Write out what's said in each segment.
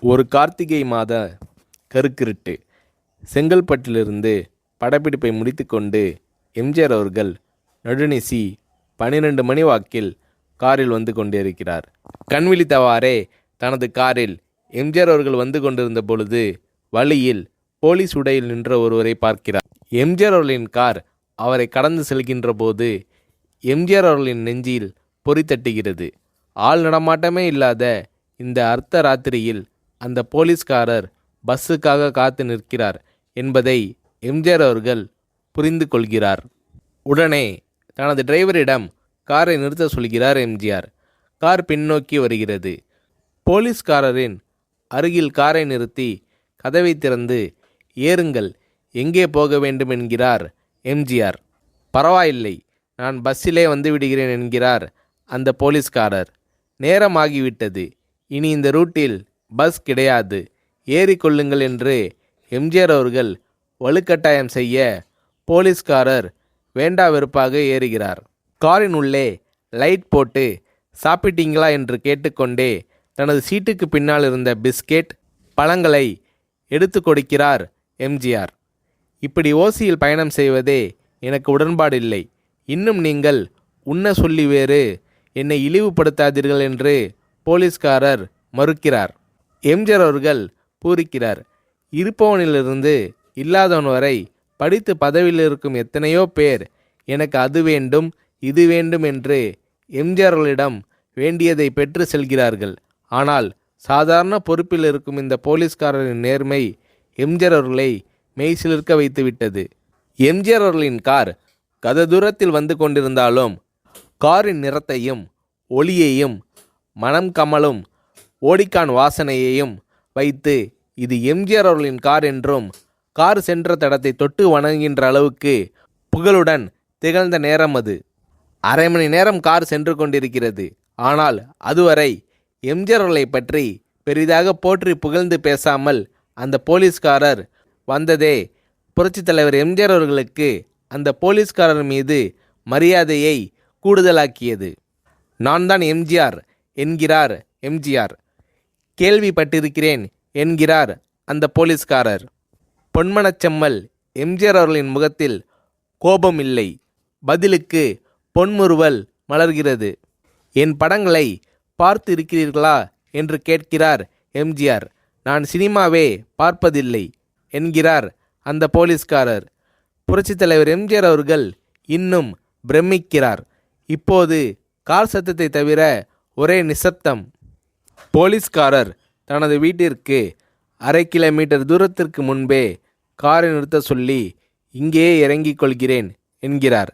ஒரு கார்த்திகை மாத கருக்கிருட்டு. செங்கல்பட்டிலிருந்து படப்பிடிப்பை முடித்துக்கொண்டு எம்ஜிஆர் அவர்கள் நடுநிசி 12 மணி வாக்கில் காரில் வந்து கொண்டிருக்கிறார். கண் விழித்தவாறே தனது காரில் எம்ஜிஆர் அவர்கள் வந்து கொண்டிருந்த பொழுது வழியில் போலீஸ் உடையில் நின்ற ஒருவரை பார்க்கிறார். எம்ஜிஆர் அவர்களின் கார் அவரை கடந்து செல்கின்ற போது எம்ஜிஆர் அவர்களின் நெஞ்சில் பொறி தட்டுகிறது. ஆள் நடமாட்டமே இல்லாத இந்த அர்த்த ராத்திரியில் அந்த போலீஸ்காரர் பஸ்ஸுக்காக காத்து நிற்கிறார் என்பதை எம்ஜிஆர் அவர்கள் புரிந்து கொள்கிறார். உடனே தனது டிரைவரிடம் காரை நிறுத்த சொல்கிறார் எம்ஜிஆர். கார் பின்னோக்கி வருகிறது. போலீஸ்காரரின் அருகில் காரை நிறுத்தி கதவை திறந்து ஏறுங்கள், எங்கே போக வேண்டும் என்கிறார் எம்ஜிஆர். பரவாயில்லை, நான் பஸ்ஸிலே வந்து விடுகிறேன் என்கிறார் அந்த போலீஸ்காரர். நேரமாகிவிட்டது, இனி இந்த ரூட்டில் பஸ் கிடையாது, ஏறிக்கொள்ளுங்கள் என்று எம்ஜிஆர் அவர்கள் வலுக்கட்டாயம் செய்ய போலீஸ்காரர் வேண்டா வெறுப்பாக ஏறுகிறார். காரின் உள்ளே லைட் போட்டு சாப்பிட்டீங்களா என்று கேட்டுக்கொண்டே தனது சீட்டுக்கு பின்னால் இருந்த பிஸ்கெட் பழங்களை எடுத்து கொடுக்கிறார் எம்ஜிஆர். இப்படி ஓசியில் பயணம் செய்வதே எனக்கு உடன்பாடில்லை. இன்னும் நீங்கள் உண்ண சொல்லி வேறு என்னை இழிவுபடுத்தாதீர்கள் என்று போலீஸ்காரர் மறுக்கிறார். எம்ஜிஆர் அவர்கள் பூரிக்கிறார். இருப்பவனிலிருந்து இல்லாதவன் வரை படித்து பதவியில் இருக்கும் எத்தனையோ பேர் எனக்கு அது வேண்டும் இது வேண்டும் என்று எம்ஜிஆர் அவர்களிடம் வேண்டியதை பெற்று செல்கிறார்கள். ஆனால் சாதாரண பொறுப்பில் இருக்கும் இந்த போலீஸ்காரரின் நேர்மை எம்ஜிஆர் அவர்களை மெய்சிலிர்க்க வைத்துவிட்டது. எம்ஜிஆர் அவர்களின் கார் கத தூரத்தில் வந்து கொண்டிருந்தாலும் காரின் நிறத்தையும் ஒளியையும் மனம் கமலும் ஓடிக்கான் வாசனையையும் வைத்து இது எம்ஜிஆர் அவர்களின் கார் என்றும் கார் சென்ற தடத்தை தொட்டு வணங்குகின்ற அளவுக்கு புகழுடன் திகழ்ந்த நேரம் அது. அரை மணி நேரம் கார் சென்று கொண்டிருக்கிறது. ஆனால் அதுவரை எம்ஜிஆர் அவர்களை பற்றி பெரிதாக போற்றி புகழ்ந்து பேசாமல் அந்த போலீஸ்காரர் வந்ததே புரட்சித் தலைவர் எம்ஜிஆர் அவர்களுக்கு அந்த போலீஸ்காரர் மீது மரியாதையை கூடுதலாக்கியது. நான் தான் எம்ஜிஆர் என்கிறார் எம்ஜிஆர். கேள்விப்பட்டிருக்கிறேன் என்கிறார் அந்த போலீஸ்காரர். பொன்மனச்செம்மல் எம்ஜிஆர் அவர்களின் முகத்தில் கோபம் இல்லை, பதிலுக்கு பொன்முறுவல் மலர்கிறது. என் படங்களை பார்த்து இருக்கிறீர்களா என்று கேட்கிறார் எம்ஜிஆர். நான் சினிமாவே பார்ப்பதில்லை என்கிறார் அந்த போலீஸ்காரர். புரட்சித் தலைவர் எம்ஜிஆர் அவர்கள் இன்னும் பிரமிக்கிறார். இப்போது கார் சத்தத்தை தவிர ஒரே நிசப்தம். போலீஸ்காரர் தனது வீட்டிற்கு 1/2 கிலோமீட்டர் தூரத்திற்கு முன்பே காரை நிறுத்த சொல்லி இங்கேயே இறங்கிக் கொள்கிறேன் என்கிறார்.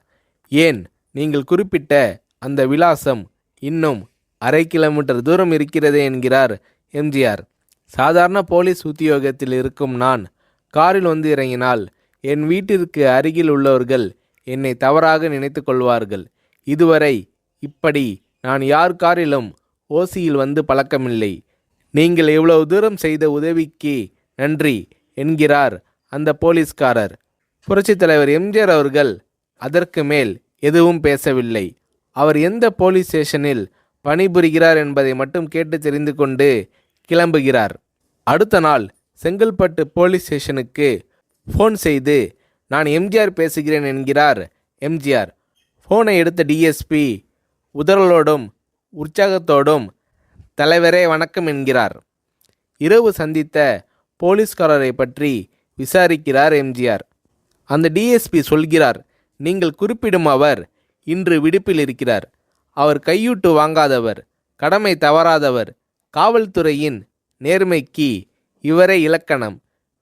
ஏன், நீங்கள் குறிப்பிட்ட அந்த விலாசம் இன்னும் 1/2 கிலோமீட்டர் தூரம் இருக்கிறதே என்கிறார் எம்ஜிஆர். சாதாரண போலீஸ் உத்தியோகத்தில் இருக்கும் நான் காரில் வந்து இறங்கினால் என் வீட்டிற்கு அருகில் உள்ளவர்கள் என்னை தவறாக நினைத்து கொள்வார்கள். இதுவரை இப்படி நான் யார் காரிலும் ஓசியில் வந்து பழக்கமில்லை. நீங்கள் இவ்வளவு தூரம் செய்த உதவிக்கு நன்றி என்கிறார் அந்த போலீஸ்காரர். புரட்சித் தலைவர் எம்ஜிஆர் அவர்கள் அதற்கு மேல் எதுவும் பேசவில்லை. அவர் எந்த போலீஸ் ஸ்டேஷனில் பணிபுரிகிறார் என்பதை மட்டும் கேட்டு தெரிந்து கொண்டு கிளம்புகிறார். அடுத்த நாள் செங்கல்பட்டு போலீஸ் ஸ்டேஷனுக்கு ஃபோன் செய்து நான் எம்ஜிஆர் பேசுகிறேன் என்கிறார் எம்ஜிஆர். ஃபோனை எடுத்த டிஎஸ்பி உதறலோடும் உற்சாகத்தோடும் தலைவரே வணக்கம் என்கிறார். இரவு சந்தித்த போலீஸ்காரரை பற்றி விசாரிக்கிறார் எம்ஜிஆர். அந்த டிஎஸ்பி சொல்கிறார், நீங்கள் குறிப்பிடும் அவர் இன்று விடுப்பில் இருக்கிறார். அவர் கையூட்டு வாங்காதவர், கடமை தவறாதவர், காவல்துறையின் நேர்மைக்கு இவரே இலக்கணம்.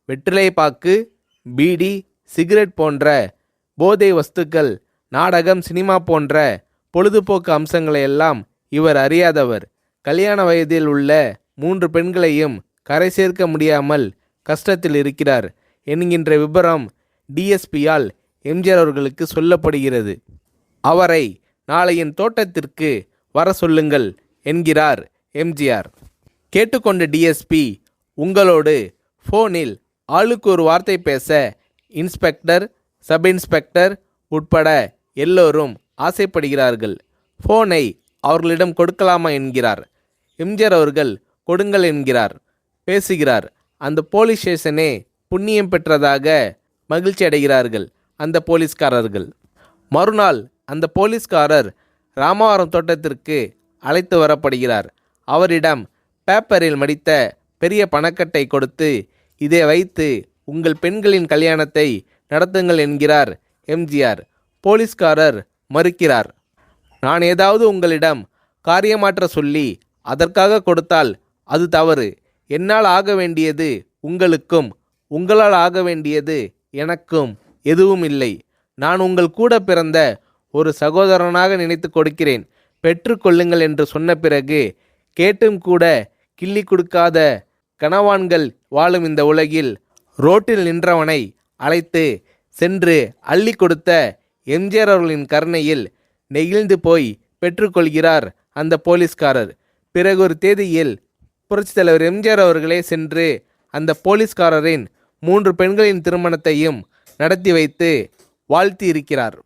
வெற்றிலை பாக்கு, பீடி, சிகரெட் போன்ற போதை வஸ்துக்கள், நாடகம், சினிமா போன்ற பொழுதுபோக்கு அம்சங்களையெல்லாம் இவர் அறியாதவர். கல்யாண வயதில் உள்ள 3 பெண்களையும் கரை சேர்க்க முடியாமல் கஷ்டத்தில் இருக்கிறார் என்கின்ற விபரம் டிஎஸ்பியால் எம்ஜிஆர் அவர்களுக்கு சொல்லப்படுகிறது. அவரை நாளை என் தோட்டத்திற்கு வர சொல்லுங்கள் என்கிறார் எம்ஜிஆர். கேட்டுக்கொண்ட டிஎஸ்பி உங்களோடு ஃபோனில் ஆளுக்கு ஒரு வார்த்தை பேச இன்ஸ்பெக்டர், சப் இன்ஸ்பெக்டர் உட்பட எல்லோரும் ஆசைப்படுகிறார்கள். ஃபோனை அவர்களிடம் கொடுக்கலாமா என்கிறார். எம்ஜிஆர் அவர்கள் கொடுங்கள் என்கிறார். பேசுகிறார். அந்த போலீஸ் ஸ்டேஷனே புண்ணியம் பெற்றதாக மகிழ்ச்சி அடைகிறார்கள் அந்த போலீஸ்காரர்கள். மறுநாள் அந்த போலீஸ்காரர் ராமவரம் தோட்டத்திற்கு அழைத்து வரப்படுகிறார். அவரிடம் பேப்பரில் மடித்த பெரிய பணக்கட்டை கொடுத்து, இதை வைத்து உங்கள் பெண்களின் கல்யாணத்தை நடத்துங்கள் என்கிறார் எம்ஜிஆர். போலீஸ்காரர் மறுக்கிறார். நான் ஏதாவது உங்களிடம் காரியமாற்ற சொல்லி அதற்காக கொடுத்தால் அது தவறு. என்னால் ஆக வேண்டியது உங்களுக்கும், உங்களால் ஆக வேண்டியது எனக்கும் எதுவும் இல்லை. நான் உங்கள் கூட பிறந்த ஒரு சகோதரனாக நினைத்து கொடுக்கிறேன், பெற்றுக்கொள்ளுங்கள் என்று சொன்ன பிறகு கேட்டும் கூட கிள்ளி கொடுக்காத கனவான்கள் வாழும் இந்த உலகில் ரோட்டில் நின்றவனை அழைத்து சென்று அள்ளி கொடுத்த எம்ஜிஆர் அவர்களின் கருணையில் நெகிழ்ந்து போய் பெற்றுக்கொள்கிறார் அந்த போலீஸ்காரர். பிறகு ஒரு தேதியில் புரட்சித் தலைவர் எம்ஜிஆர் அவர்களே சென்று அந்த போலீஸ்காரரின் 3 பெண்களின் திருமணத்தையும் நடத்தி வைத்து வாழ்த்தி இருக்கிறார்.